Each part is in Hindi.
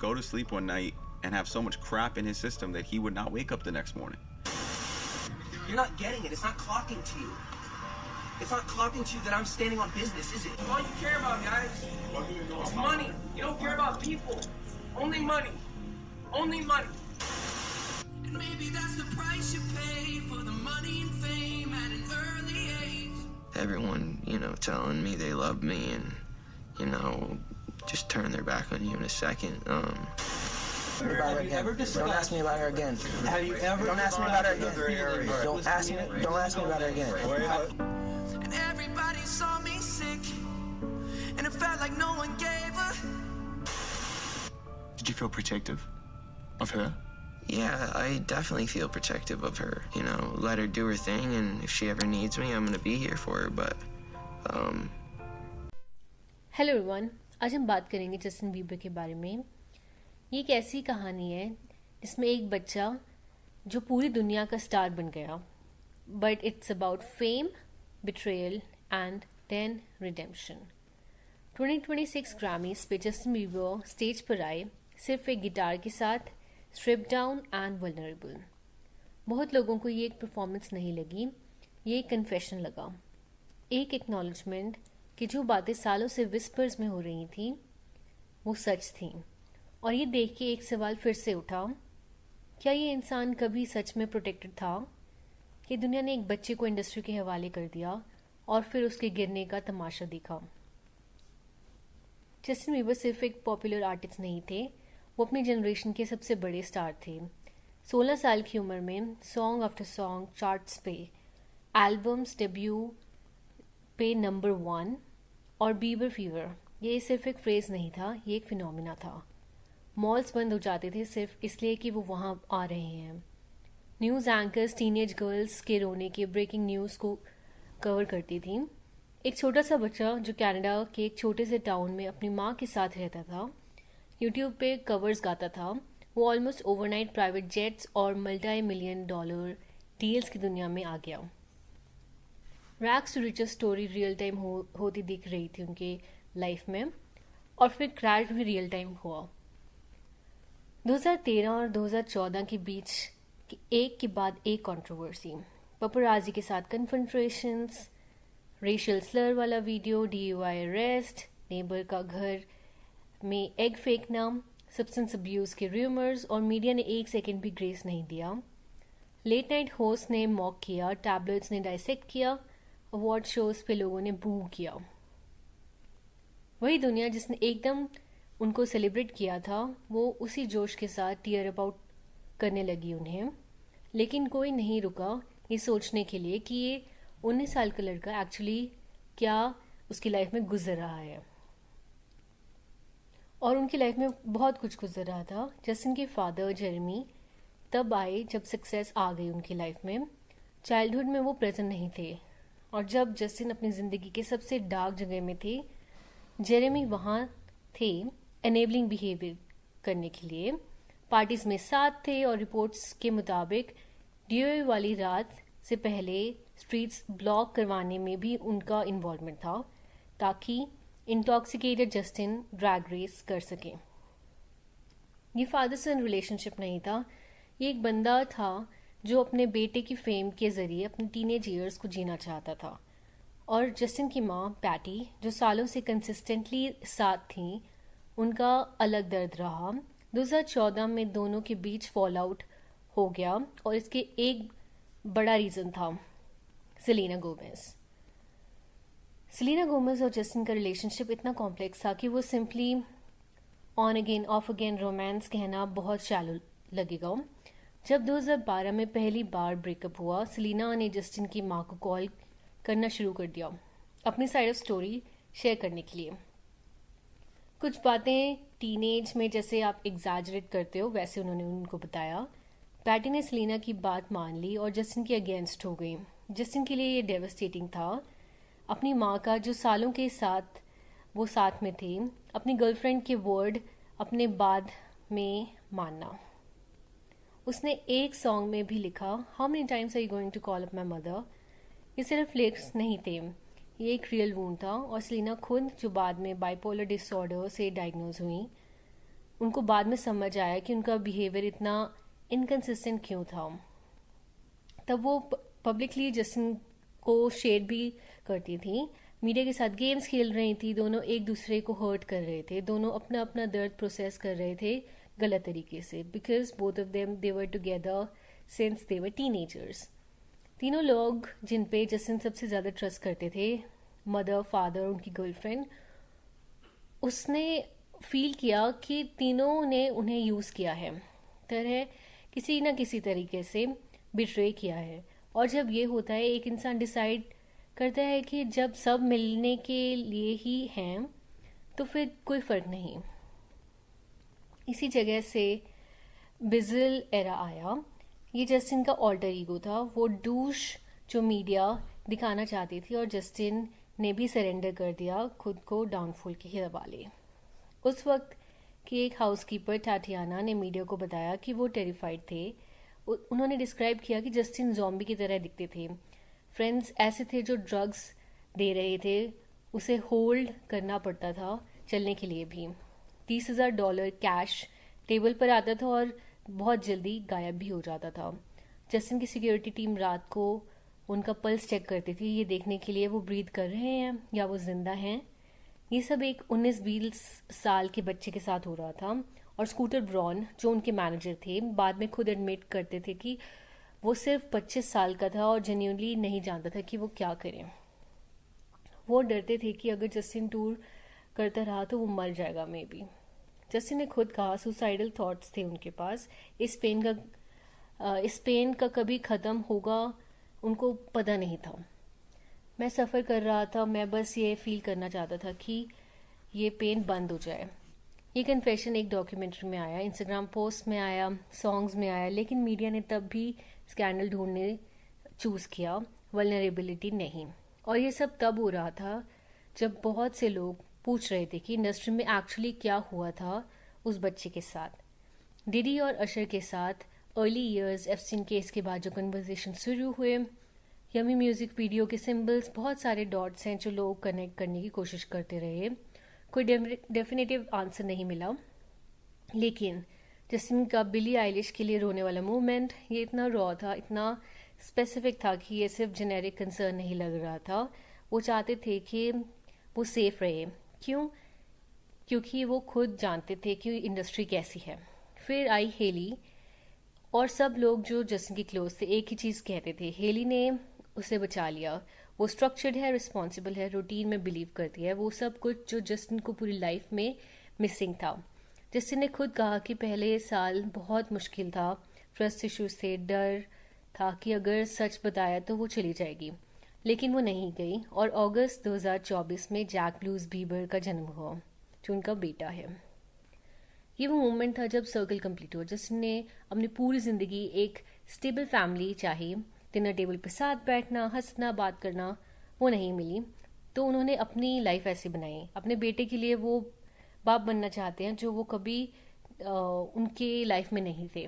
go to sleep one night and have so much crap in his system that he would not wake up the next morning. You're not getting it. It's not clocking to you. It's not clocking to you that I'm standing on business, is it? All you care about, guys, is money. You don't care about people. Only money. Only money. And maybe that's the price you pay for the money and fame at an early age. Everyone, telling me they love me and, just turn their back on you in a second. Have you ever Don't ask me about her again. Have you ever? Don't ask me about her again. Don't ask me about her again. And everybody saw me sick, and it felt like no one gave a. Did you feel protective of her? Yeah, I definitely feel protective of her. Let her do her thing, and if she ever needs me, I'm gonna be here for her. But, hello everyone, आज हम बात करेंगे जस्टिन बीबर के बारे में। ये एक ऐसी कहानी है जिसमें एक बच्चा जो पूरी दुनिया का स्टार बन गया, but it's about fame, betrayal and then redemption. 2026 Grammys पे जस्टिन बीबर स्टेज पर आए सिर्फ एक गिटार के साथ, स्ट्रिप डाउन एंड वल्नरेबल। बहुत लोगों को ये एक परफॉर्मेंस नहीं लगी, ये एक कन्फेशन लगा, एक एक्नॉलेजमेंट कि जो बातें सालों से विस्पर्स में हो रही थी वो सच थी। और ये देख के एक सवाल फिर से उठा, क्या ये इंसान कभी सच में प्रोटेक्टेड था कि दुनिया ने एक बच्चे को इंडस्ट्री के हवाले कर दिया और फिर उसके गिरने का तमाशा देखा। जस्टिन बीबर सिर्फ एक पॉपुलर आर्टिस्ट नहीं थे, वो अपनी जनरेशन के सबसे बड़े स्टार थे। 16 साल की उम्र में सॉन्ग आफ्टर सॉन्ग चार्ट्स पे, एल्बम्स डेब्यू पे नंबर 1 और बीबर फीवर ये सिर्फ एक फ्रेज नहीं था, ये एक फिनोमिना था। मॉल्स बंद हो जाते थे सिर्फ इसलिए कि वो वहाँ आ रहे हैं। न्यूज़ एंकर्स टीनेज गर्ल्स के रोने के ब्रेकिंग न्यूज़ को कवर करती थी। एक छोटा सा बच्चा जो कनाडा के एक छोटे से टाउन में अपनी माँ के साथ रहता था, यूट्यूब पे कवर्स गाता था, वो ऑलमोस्ट ओवरनाइट प्राइवेट जेट्स और $multi-million डील्स की दुनिया में आ गया। Rags to riches story real time होती दिख रही थी उनके लाइफ में, और फिर क्रैश भी रियल टाइम हुआ। 2013 और 2014 के बीच एक के बाद एक कंट्रोवर्सी, पपराजी के साथ कन्फ्रंट्रेशंस, रेशियल स्लर वाला वीडियो, DUI अरेस्ट, नेबर का घर में एग फेंकना, सब्सटेंस अब्यूज़ के रूमर्स, और मीडिया ने एक सेकंड भी ग्रेस नहीं दिया। लेट नाइट होस्ट ने मॉक किया, टैबलेट्स ने डाइसेक्ट किया, अवार्ड शोज पे लोगों ने बू किया। वही दुनिया जिसने एकदम उनको सेलिब्रेट किया था वो उसी जोश के साथ टीयर अबाउट करने लगी उन्हें। लेकिन कोई नहीं रुका ये सोचने के लिए कि ये 19 साल का लड़का एक्चुअली क्या उसकी लाइफ में गुजर रहा है। और उनकी लाइफ में बहुत कुछ गुजर रहा था। जस्टिन के फादर जेरेमी तब आए जब सक्सेस आ गई उनकी लाइफ में। चाइल्डहुड में वो प्रेजेंट नहीं थे, और जब जस्टिन अपनी ज़िंदगी के सबसे डार्क जगह में थे, जेरेमी वहाँ थे एनेबलिंग बिहेवियर करने के लिए। पार्टीज में साथ थे, और रिपोर्ट्स के मुताबिक DUI वाली रात से पहले स्ट्रीट्स ब्लॉक करवाने में भी उनका इन्वॉल्वमेंट था, ताकि इंटॉक्सिकेटेड जस्टिन ड्रैग रेस कर सके। ये फादर सन रिलेशनशिप नहीं था, ये एक बंदा था जो अपने बेटे की फेम के ज़रिए अपने टीनेज ईयर्स को जीना चाहता था। और जस्टिन की माँ पैटी जो सालों से कंसिस्टेंटली साथ थी, उनका अलग दर्द रहा। 2014 में दोनों के बीच फॉल आउट हो गया, और इसके एक बड़ा रीज़न था सेलेना गोमेज। सेलेना गोमेज और जस्टिन का रिलेशनशिप इतना कॉम्प्लेक्स था कि वो simply on again of again romance कहना बहुत शैलो लगेगा। जब 2012 में पहली बार ब्रेकअप हुआ, सेलेना ने जस्टिन की माँ को कॉल करना शुरू कर दिया अपनी साइड ऑफ स्टोरी शेयर करने के लिए। कुछ बातें टीनेज में जैसे आप एग्जैजरेट करते हो वैसे उन्होंने उनको बताया। पैटी ने सेलेना की बात मान ली और जस्टिन के अगेंस्ट हो गई। जस्टिन के लिए ये डेवस्टेटिंग था, अपनी माँ का जो सालों के साथ वो साथ में थे, अपनी गर्लफ्रेंड के वर्ड अपने बाद में मानना। उसने एक सॉन्ग में भी लिखा, how many times are you going to call up my mother. ये सिर्फ लिरिक्स नहीं थे, ये एक रियल वूंड था। और सेलेना खुद जो बाद में बाइपोलर डिसऑर्डर से डायग्नोज हुई, उनको बाद में समझ आया कि उनका बिहेवियर इतना इनकंसिस्टेंट क्यों था। तब वो पब्लिकली जस्टिन को शेड भी करती थी, मीडिया के साथ गेम्स खेल रही थी, दोनों एक दूसरे को हर्ट कर रहे थे, दोनों अपना अपना दर्द प्रोसेस कर रहे थे गलत तरीके से, because both of them they were together since they were teenagers. तीनों लोग जिन पे जस्टिन सबसे ज़्यादा ट्रस्ट करते थे, मदर, फादर, उनकी गर्लफ्रेंड, उसने फील किया कि तीनों ने उन्हें यूज़ किया है, तरह किसी न किसी तरीके से बिट्रे किया है। और जब ये होता है, एक इंसान डिसाइड करता है कि जब सब मिलने के लिए ही हैं तो फिर कोई फ़र्क नहीं। इसी जगह से बिजल एरा आया। ये जस्टिन का ऑल्टर ईगो था, वो डूश जो मीडिया दिखाना चाहती थी, और जस्टिन ने भी सरेंडर कर दिया खुद को डाउनफॉल के हवाले। उस वक्त की एक हाउसकीपर टाटियाना ने मीडिया को बताया कि वो टेरिफाइड थे। उन्होंने डिस्क्राइब किया कि जस्टिन ज़ॉम्बी की तरह दिखते थे। फ्रेंड्स ऐसे थे जो ड्रग्स दे रहे थे, उसे होल्ड करना पड़ता था चलने के लिए भी। $30,000 कैश टेबल पर आता था और बहुत जल्दी गायब भी हो जाता था। जस्टिन की सिक्योरिटी टीम रात को उनका पल्स चेक करती थी, ये देखने के लिए वो ब्रीथ कर रहे हैं या वो जिंदा हैं। ये सब एक 19-20 साल के बच्चे के साथ हो रहा था। और स्कूटर ब्रॉन जो उनके मैनेजर थे, बाद में खुद एडमिट करते थे कि वो सिर्फ 25 साल का था और जेन्युइनली नहीं जानता था कि वो क्या करें। वो डरते थे कि अगर जस्टिन टूर करता रहा तो वो मर जाएगा मे बी। जस्टिन ने खुद कहा सुसाइडल थॉट्स थे उनके पास। इस पेन का कभी ख़त्म होगा उनको पता नहीं था। मैं सफ़र कर रहा था, मैं बस ये फील करना चाहता था कि ये पेन बंद हो जाए। ये कन्फेशन एक डॉक्यूमेंट्री में आया, इंस्टाग्राम पोस्ट में आया, सॉन्ग्स में आया, लेकिन मीडिया ने तब भी स्कैंडल ढूंढने चूज़ किया, वल्नरेबिलिटी नहीं। और ये सब तब हो रहा था जब बहुत से लोग पूछ रहे थे कि इंडस्ट्री में एक्चुअली क्या हुआ था उस बच्चे के साथ। डिडी और अशर के साथ अर्ली ईयर्स एप्स्टीन केस के बाद जो कन्वर्सेशन शुरू हुए, यमी म्यूज़िक वीडियो के सिंबल्स, बहुत सारे डॉट्स हैं जो लोग कनेक्ट करने की कोशिश करते रहे। कोई डेफिनेटिव आंसर नहीं मिला, लेकिन जस्टिन का बिली आइलिश के लिए रोने वाला मूवमेंट, ये इतना रॉ था, इतना स्पेसिफिक था कि ये सिर्फ जेनेरिक कंसर्न नहीं लग रहा था। वो चाहते थे कि वो सेफ रहे। क्यों? क्योंकि वो खुद जानते थे कि इंडस्ट्री कैसी है। फिर आई हेली और सब लोग जो जस्टिन के क्लोज थे एक ही चीज़ कहते थे, हेली ने उसे बचा लिया। वो स्ट्रक्चर्ड है, रिस्पॉन्सिबल है, रूटीन में बिलीव करती है, वो सब कुछ जो जस्टिन को पूरी लाइफ में मिसिंग था। जस्टिन ने खुद कहा कि पहले साल बहुत मुश्किल था, ट्रस्ट इश्यूज थे, डर था कि अगर सच बताया तो वो चली जाएगी, लेकिन वो नहीं गई। और अगस्त 2024 में जैक ब्लूज बीबर का जन्म हुआ, जो उनका बेटा है। ये वो मोमेंट था जब सर्कल कंप्लीट हुआ। जस्टिन ने अपनी पूरी ज़िंदगी एक स्टेबल फैमिली चाही, डिनर टेबल पर साथ बैठना, हंसना, बात करना, वो नहीं मिली। तो उन्होंने अपनी लाइफ ऐसे बनाई। अपने बेटे के लिए वो बाप बनना चाहते हैं जो वो कभी उनके लाइफ में नहीं थे।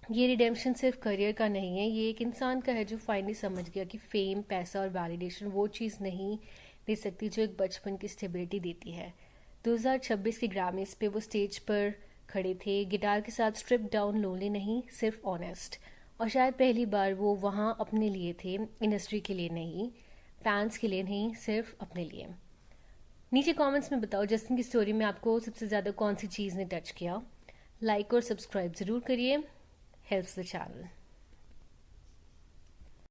ये रिडेम्पशन सिर्फ करियर का नहीं है, ये एक इंसान का है जो फाइनली समझ गया कि फेम, पैसा और वैलिडेशन वो चीज़ नहीं दे सकती जो एक बचपन की स्टेबिलिटी देती है। 2026 के ग्रैमीज पे वो स्टेज पर खड़े थे, गिटार के साथ स्ट्रिप डाउन, लोनली नहीं, सिर्फ ऑनेस्ट। और शायद पहली बार वो वहाँ अपने लिए थे, इंडस्ट्री के लिए नहीं, फैंस के लिए नहीं, सिर्फ अपने लिए। नीचे कमेंट्स में बताओ जस्टिन की स्टोरी में आपको सबसे ज़्यादा कौन सी चीज़ ने टच किया। लाइक और सब्सक्राइब ज़रूर करिए, हेल्प्स द चैनल।